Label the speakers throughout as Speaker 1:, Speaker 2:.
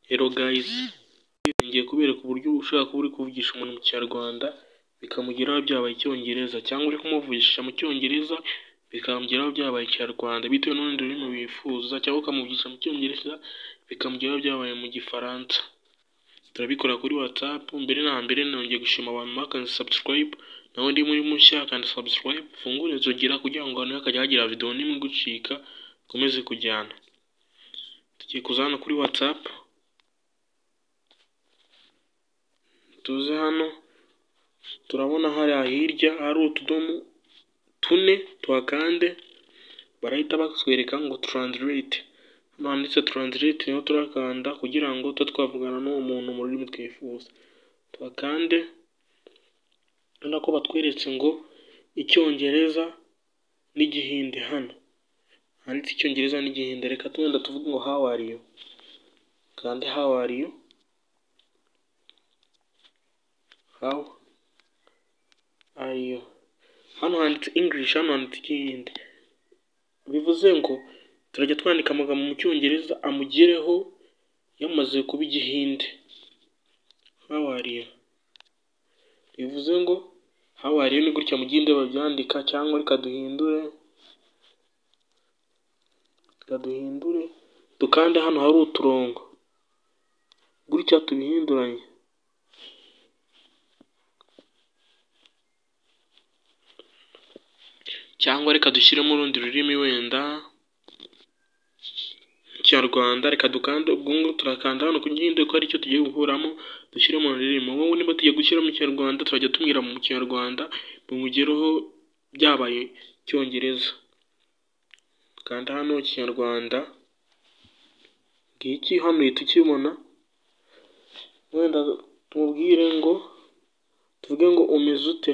Speaker 1: Hello guys, ngiye kubereka uburyo ushaka kuba uri kuvugisha umuntu mu Kinyarwanda bikamugeraho byabaye Icyongereza, cyangwa uri kumuvugisha mu Cyongereza bikamugeraho byabaye Ikinyarwanda bitewe n'urundi rurimi wifuza, cyangwa ukamuvugisha mu Cyongereza bikamugeraho byabaye mu Gifaransa. Turabikora kuri WhatsApp. Mbere na mbere nongeye gushima abantu bakanze subscribe, nawe ndi muri mushya kandi subscribe, fungure inzogera kugira ngo hakajya hagira video nimwe gucika, komeze kujyana. Tugiye kuzana kuri WhatsApp, tuze hano turabona hari hirya hari utudomo tune, tuhakande barahita bakwereka ngo translate. Hano handitse translate niho turakanda kugira ngo twavugana n'uwo muntu mu rurimi twifuza. Tuhakande, urabona ko batweretse ngo Icyongereza n'Igihinde. Hano handitse Icyongereza n'Igihinde, reka twenda tuvuge ngo how are you. Kandi how are you, how are you. Hano handitse English, hano handitse Igihinde. Bivuze ngo turajya twandika amagambo mu Cyongereza amugereho yamaze kuba Igihinde. How are you. Bivuze ngo how are you ni gutya mu Gihinde babyandika, cyangwa reka duhindure dukande hano hari uturongo gutya tubihinduranye. Cyangwa reka dushyiremo urundi rurimi wenda Kinyarwanda, reka dukande ubwo turakanda hano ku Gihinde ko ari cyo tugiye gukuramo dushyiremo ururimi. Wowe niba tugiye gushyira mu Kinyarwanda turajya tumwira mu Kinyarwanda bimugereho byabaye Icyongereza. Kanda hano Kinyarwanda ngiki, hano uhita ukibona. Wenda tumubwire ngo tuvuge ngo umeze ute.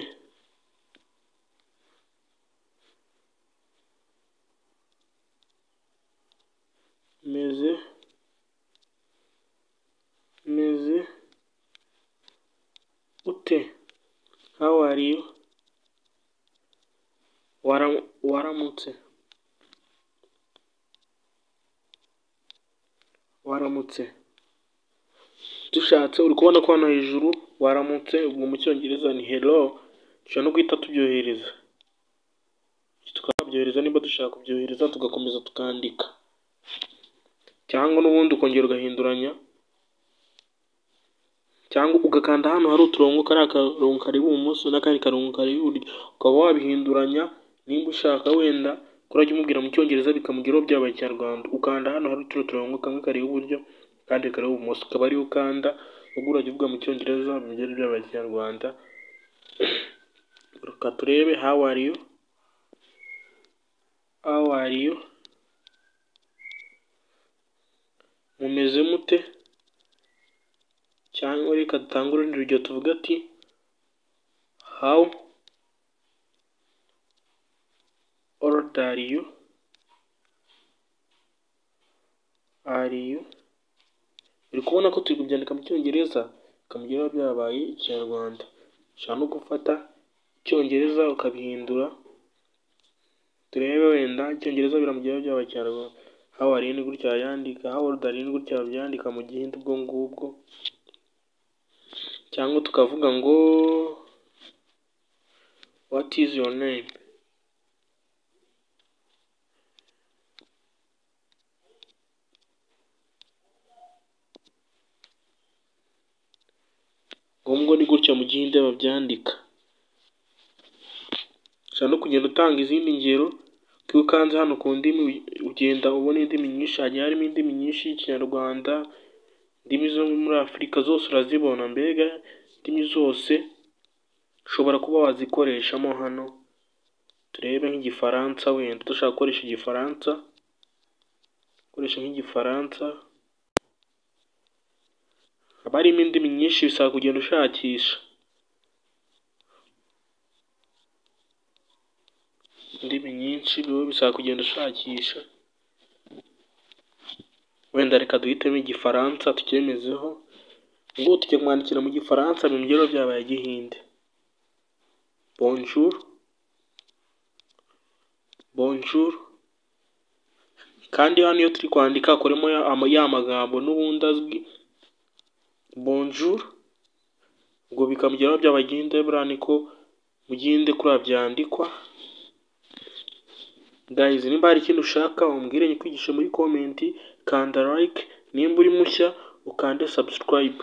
Speaker 1: Meze ute. How are you. Waramutse. Dushatse uri kubona ko hano hejuru waramutse, ubwo mu Cyongereza ni hello. Dushobora no guhita tubyohereza, tukabyohereza niba dushaka kubyohereza, tugakomeza tukandika, cyangwa n'ubundi ukongera ugahinduranya, cyangwa ugakanda hano hari uturongo, kari akarongo kari ibumoso n'akandi karongo kari iburyo, ukaba wabihinduranya. Nimba ushaka wenda kurajya umubwira mu Cyongereza bikamugeraho byabaye Ikinyarwanda, ukanda hano hari uturongo, kamwe kari iburyo kandi kari ibumoso, ukaba ariyo ukanda ubwo urajya uvuga mu Cyongereza bimugeraho byabaye Ikinyarwanda. Reka turebe how are you. Mumeze mute. Cyangwa reka dutange urundi rugero tuvuga ati how old are you. Uri kubona ko turi kubyandika mu Cyongereza bikamugeraho byabaye Ikinyarwanda. Ushobora no gufata Icyongereza ukabihindura, turebe wenda Icyongereza biramugeraho byabaye Ikinyarwanda. How are you ni gutya yandika, how old are you ni gutya byandika mu Gihinde ubwo ngubwo. Cyangwa tukavuga ngo what is your name. Ngombwa ni gutya mu Gihinde babyandika. Ushobora no kugenda utanga izindi ngero, kuko ukanze hano ku ndimi ugenda ubona indimi nyinshi, hagiye harimo indimi nyinshi y'Ikinyarwanda, indimi zo muri Afurika zose urazibona. Mbega indimi zose ushobora kuba wazikoreshamo. Hano turebe nk'Igifaransa, wenda dushaka gukoresha Igifaransa, koresha nk'Igifaransa. Haba harimo indimi nyinshi, bisaba kugenda ushakisha indimi nyinshi, bisaba kugenda ushakisha. Wenda reka duhitemo Igifaransa tucyemezeho, ngo tujye kumwandikira mu Gifaransa bimugeraho byabaye Igihinde. Bonjour. Kandi hano iyo turi kwandika akoremo ya magambo n'ubundi azwi bonjour, ubwo bikamugeraho byabagenda buriya niko mugende kuriya byandikwa. Guys, nimba hari ikintu ushaka umbwire nyikwigishe muri comment, kanda like, nimba uri mushya ukande subscribe.